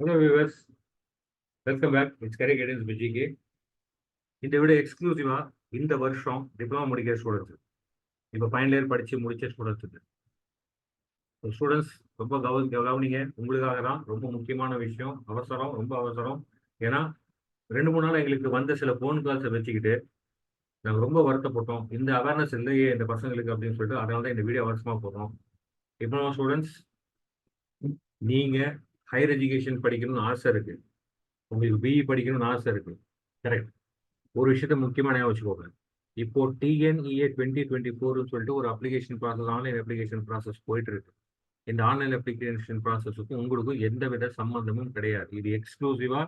Hello viewers, welcome back. It's Kerry Guidance with GK. இந்த விட எக்ஸ்க்ளூசிவா இந்த வருஷம் டிப்ளமா முடிக்கிற ஸ்டூடெண்ட்ஸ் இப்போ ஃபைனல் இயர் படிச்சு முடிச்ச ஸ்டூடெண்ட்ஸுக்கு ஸ்டூடெண்ட்ஸ் ரொம்ப கவனிங்க. உங்களுக்காக தான் ரொம்ப முக்கியமான விஷயம். அவசரம், ரொம்ப அவசரம். ஏன்னா 2-3 நாள் எங்களுக்கு வந்த சில ஃபோன் கால்ஸை வச்சுக்கிட்டு நாங்கள் ரொம்ப வருத்தப்பட்டோம். இந்த அவேர்னஸ் இல்லையே இந்த பசங்களுக்கு அப்படின்னு சொல்லிட்டு அதனால தான் இந்த வீடியோ அவசரமாக போடுறோம். டிப்ளமா ஸ்டூடெண்ட்ஸ், நீங்கள் ஹையர் எஜுகேஷன் படிக்கணும்னு ஆசை இருக்கு, உங்களுக்கு பிஇ படிக்கணும்னு ஆசை இருக்கு, கரெக்ட். ஒரு விஷயத்த முக்கியமாக ஞாபகம் வச்சுக்கோங்க. இப்போ டிஎன்இஏ 2024 சொல்லிட்டு ஒரு application process, online application process போயிட்டு இருக்கு. இந்த ஆன்லைன் அப்ளிகேஷன் ப்ராசஸுக்கும் உங்களுக்கும் எந்தவித சம்பந்தமும் கிடையாது. இது எக்ஸ்க்ளூசிவா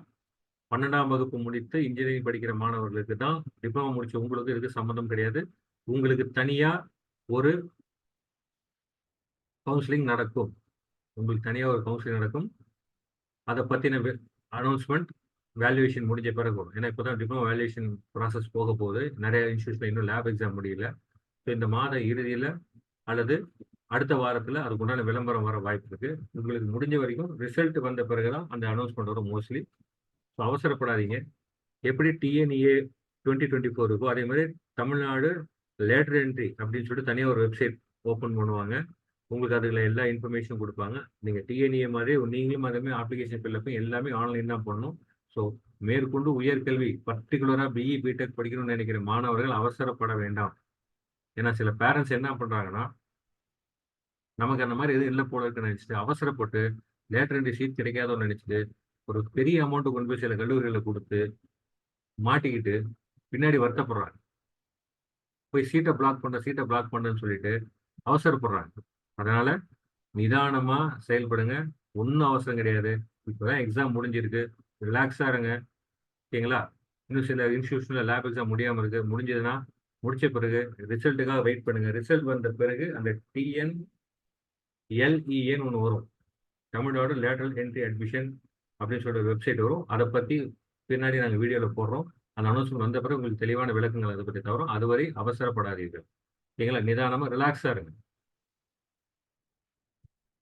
12ஆம் வகுப்பு முடித்து இன்ஜினியரிங் படிக்கிற மாணவர்களுக்கு தான். டிப்ளமா முடிச்ச உங்களுக்கு இதுக்கு சம்மந்தம் கிடையாது. உங்களுக்கு தனியா ஒரு கவுன்சிலிங் நடக்கும். அதை பத்தின அனௌன்ஸ்மெண்ட் வேல்யூவேஷன் முடிஞ்ச பிறகு வரும். ஏன்னா இப்போதான் டிப்ளமோ வேல்யூவேஷன் ப்ராசஸ் போக போகுது. நிறைய இன்ஸ்டியூட்ல இன்னும் லேப் எக்ஸாம் முடியல. ஸோ இந்த மாத இறுதியில் அல்லது அடுத்த வாரத்தில் அதுக்கு உண்டான விளம்பரம் வர வாய்ப்பு இருக்கு. உங்களுக்கு முடிஞ்ச வரைக்கும் ரிசல்ட் வந்த பிறகுதான் அந்த அனௌன்ஸ்மெண்ட் வரும் மோஸ்ட்லி. ஸோ அவசரப்படாதீங்க. எப்படி டிஎன்இஏ 2024 இருக்கோ அதே மாதிரி தமிழ்நாடு லேட்டர் என்ட்ரி அப்படின்னு சொல்லிட்டு தனியாக ஒரு வெப்சைட் ஓப்பன் பண்ணுவாங்க. உங்களுக்கு அதில் எல்லா இன்ஃபர்மேஷனும் கொடுப்பாங்க. நீங்கள் டிஎன்இஏ மாதிரி நீங்களும் அதே அப்ளிகேஷன் ஃபில்லப்பும் எல்லாமே ஆன்லைன் தான் பண்ணணும். ஸோ மேற்கொண்டு உயர்கல்வி பர்டிகுலராக பிஇ பிடெக் படிக்கணும்னு நினைக்கிற மாணவர்கள் அவசரப்பட வேண்டாம். ஏன்னா சில பேரண்ட்ஸ் என்ன பண்ணுறாங்கன்னா, நமக்கு அந்த மாதிரி எதுவும் இல்லை போல இருக்குன்னு நினச்சிட்டு அவசரப்பட்டு லேட்டர் என்ட்ரி சீட் கிடைக்காதோன்னு நினச்சிட்டு ஒரு பெரிய அமௌண்ட்டு கொண்டு போய் சில கல்லூரிகளை கொடுத்து மாட்டிக்கிட்டு பின்னாடி வருத்தப்படுறாங்க. போய் சீட்டை பிளாக் பண்ணுறேன்னு சொல்லிட்டு அவசரப்படுறாங்க. அதனால நிதானமா செயல்படுங்க. ஒன்றும் அவசரம் கிடையாது. இப்போதான் எக்ஸாம் முடிஞ்சிருக்கு, ரிலாக்ஸா இருங்க. ஓகேங்களா? இன்னும் சில இன்ஸ்டியூஷன்ல லேப் எக்ஸாம் முடியாம இருக்கு. முடிஞ்சதுன்னா முடிச்ச பிறகு ரிசல்ட்டுக்காக வெயிட் பண்ணுங்க. ரிசல்ட் வந்த பிறகு அந்த டிஎன்எல்இஏன்னு ஒன்று வரும், தமிழ்நாடு லேட்டரல் என்ட்ரி அட்மிஷன் அப்படின்னு சொல்ற வெப்சைட் வரும். அதை பத்தி பின்னாடி நாங்கள் வீடியோவில் போடுறோம். அந்த அனௌன்ஸ்மெண்ட் வந்த பிறகு உங்களுக்கு தெளிவான விளக்கங்கள் அதை பற்றி தவறும். அதுவரை அவசரப்படாதீர்கள். ஓகேங்களா? நிதானமா ரிலாக்ஸா இருங்க.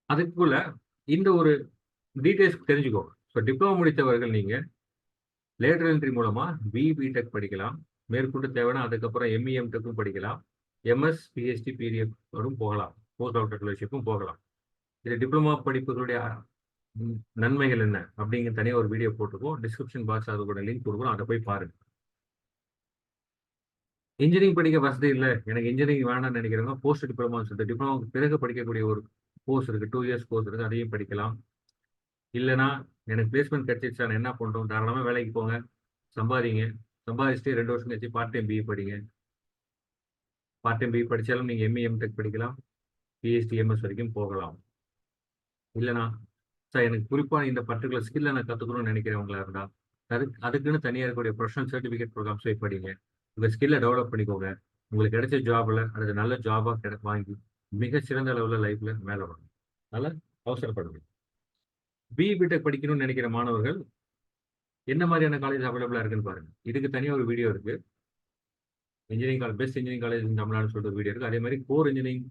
அதுக்குள்ள இந்த ஒரு டீடைல்ஸ் தெரிஞ்சுக்கோங்க. ஸோ டிப்ளமோ முடித்தவர்கள் நீங்க லேட்டரல் என்ட்ரி மூலமா பிடெக் படிக்கலாம். மேற்கொண்டு தேவைன்னா அதுக்கப்புறம் எம்இஎம்டெக்கும் படிக்கலாம். எம்எஸ் பிஹெச்டி பிடிஎஃப் போகலாம். போஸ்ட் டாக்டர் ஃபெலோஷிப்பும் போகலாம். இது டிப்ளமா படிப்புகளுடைய நன்மைகள் என்ன அப்படிங்கிற தனியாக ஒரு வீடியோ போட்டுருக்கோம். டிஸ்கிரிப்ஷன் பாக்ஸ் அதோட லிங்க் கொடுக்குறோம், அதை போய் பாருங்க. இன்ஜினியரிங் படிக்க வசதி இல்லை, எனக்கு இன்ஜினியரிங் வேணாம்னு நினைக்கிறவங்க போஸ்ட் டிப்ளமா சொல்லிட்டு டிப்ளமாவுக்கு பிறகு படிக்கக்கூடிய ஒரு கோர்ஸ் இருக்கு, 2 இயர்ஸ் கோர்ஸ் இருக்கு, அதையும் படிக்கலாம். இல்லைனா எனக்கு பிளேஸ்மெண்ட் கிடைச்சிருச்சா நான் என்ன பண்ணுறோம், தாராளமாக வேலைக்கு போங்க, சம்பாதிங்க. சம்பாதிச்சுட்டு 2 வருஷம் கழிச்சு பார்ட் டைம் பிஇ படிங்க. பார்ட் டைம் பிஇ படித்தாலும் நீங்கள் எம்இ எம்டெக் படிக்கலாம், பிஹெச்டி எம்எஸ் வரைக்கும் போகலாம். இல்லைனா சார் எனக்கு குறிப்பாக இந்த பர்டிகுலர் ஸ்கில்லை நான் கற்றுக்கணும்னு நினைக்கிறவங்களா இருந்தால் அதுக்குன்னு தனியாக இருக்கக்கூடிய ப்ரொஃபஷனல் சர்டிஃபிகேட் ப்ரோக்ராம்ஸ் போய் படிங்க. உங்கள் ஸ்கில்லை டெவலப் பண்ணிக்கோங்க. உங்களுக்கு கிடைச்ச ஜாபில் அது நல்ல ஜாபாக வாங்கி மிகச்சிறந்த அளவில் லைஃப்பில் மேலே வரணும். அதனால் அவசரப்படுங்க. பிஇ பிடெக் படிக்கணும்னு நினைக்கிற மாணவர்கள் என்ன மாதிரியான காலேஜ் அவைலபிளாக இருக்குன்னு பாருங்க. இதுக்கு தனியாக ஒரு வீடியோ இருக்கு. Engineering college, best engineering college இன் தமிழ்நாடு சொல்லிட்டு ஒரு வீடியோ இருக்கு. அதே மாதிரி கோர் இன்ஜினியரிங்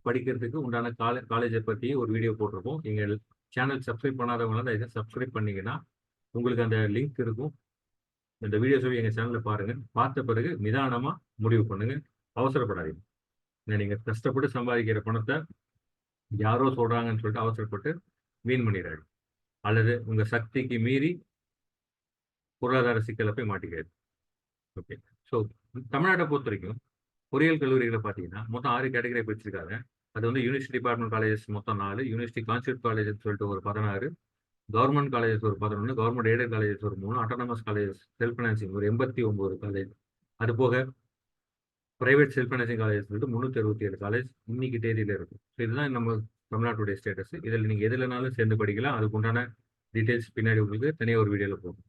படிக்கிறதுக்கு உண்டான காலேஜை பற்றி ஒரு வீடியோ போட்டிருக்கோம். எங்கள் சேனல் சப்ஸ்கிரைப் பண்ணாதவங்களாம் அதை சப்ஸ்கிரைப் பண்ணீங்கன்னா உங்களுக்கு அந்த லிங்க் இருக்கும். இந்த வீடியோஸை எங்கள் சேனலில் பாருங்க. பார்த்த பிறகு நிதானமாக முடிவு பண்ணுங்க, அவசரப்படாதீங்க. நீங்கள் கஷ்டப்பட்டு சம்பாதிக்கிற பணத்தை யாரோ சொல்றாங்கன்னு சொல்லிட்டு அவசரப்பட்டு வீண் பண்ணிடுறாரு, அல்லது உங்கள் சக்திக்கு மீறி பொருளாதார சிக்கலை போய் மாட்டிக்கிறது. ஓகே. ஸோ தமிழ்நாட்டை பொறுத்த வரைக்கும் பொறியியல் கல்லூரிகளை பார்த்தீங்கன்னா மொத்தம் 6 கேட்டகரி பிரிச்சிருக்காங்க. அது வந்து யூனிவர்சிட்டி டிபார்ட்மெண்ட் காலேஜஸ் மொத்தம் 4, யூனிவர்சிட்டி கான்செப்ட் காலேஜ் சொல்லிட்டு ஒரு 16, கவர்மெண்ட் காலேஜஸ் ஒரு 11, கவர்மெண்ட் எய்டட் காலேஜஸ் ஒரு 3, ஆட்டோனமஸ் காலேஜஸ் செல்ஃப் ஃபைனான்சிங் ஒரு 89 காலேஜ், அது போக பிரைவேட் செல்ஃப் ஃபைனான்சிங் காலேஜ் சொல்லிட்டு 367 காலேஜ் இன்னைக்கு தேதியில இருக்கும். ஸோ இதுதான் நம்ம தமிழ்நாட்டுடைய ஸ்டேட்டஸ். இதில் நீங்கள் எதுலனாலும் சேர்ந்து படிக்கலாம். அதுக்கு உண்டான டீட்டெயில்ஸ் பின்னாடி உங்களுக்கு தனியாக ஒரு வீடியோவில் போகும்.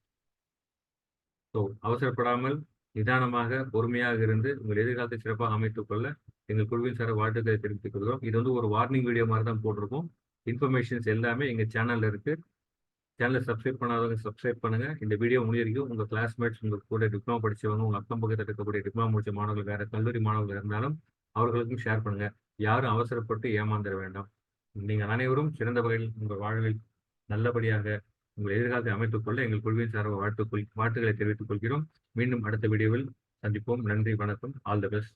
ஸோ அவசரப்படாமல் நிதானமாக பொறுமையாக இருந்து உங்கள் எதிர்காலத்தை சிறப்பாக அமைத்துக் கொள்ள எங்கள் குழுவின் சார் வாழ்த்துக்களை தெரிவித்துக் கொள்கிறோம். இது வந்து ஒரு வார்னிங் வீடியோ மாதிரி தான் போட்டிருக்கோம். இன்ஃபர்மேஷன்ஸ் எல்லாமே எங்கள் சேனலில் இருக்கு. சேனலை சப்ஸ்கிரைப் பண்ணாதவங்க சப்ஸ்கிரைப் பண்ணுங்க. இந்த வீடியோ முடிஞ்சிருக்கும். உங்கள் கிளாஸ்மேட்ஸ், உங்கள் கூட டிப்ளமா படிச்சவங்க, உங்கள் அக்கம் பக்கத்தில் இருக்கக்கூடிய டிப்ளமா முடிச்ச மாணவர்கள், வேற கல்லூரி மாணவர்கள் இருந்தாலும் அவர்களுக்கும் ஷேர் பண்ணுங்க. யாரும் அவசரப்பட்டு ஏமாந்துட வேண்டாம். நீங்கள் அனைவரும் சிறந்த வகையில் உங்கள் வாழ்வில் நல்லபடியாக உங்கள் எதிர்காலத்தை அமைத்துக் கொள்ள எங்கள் குழுவின் சார்பாக வாழ்த்துக்களை தெரிவித்துக் கொள்கிறோம். மீண்டும் அடுத்த வீடியோவில் சந்திப்போம். நன்றி, வணக்கம். All the best.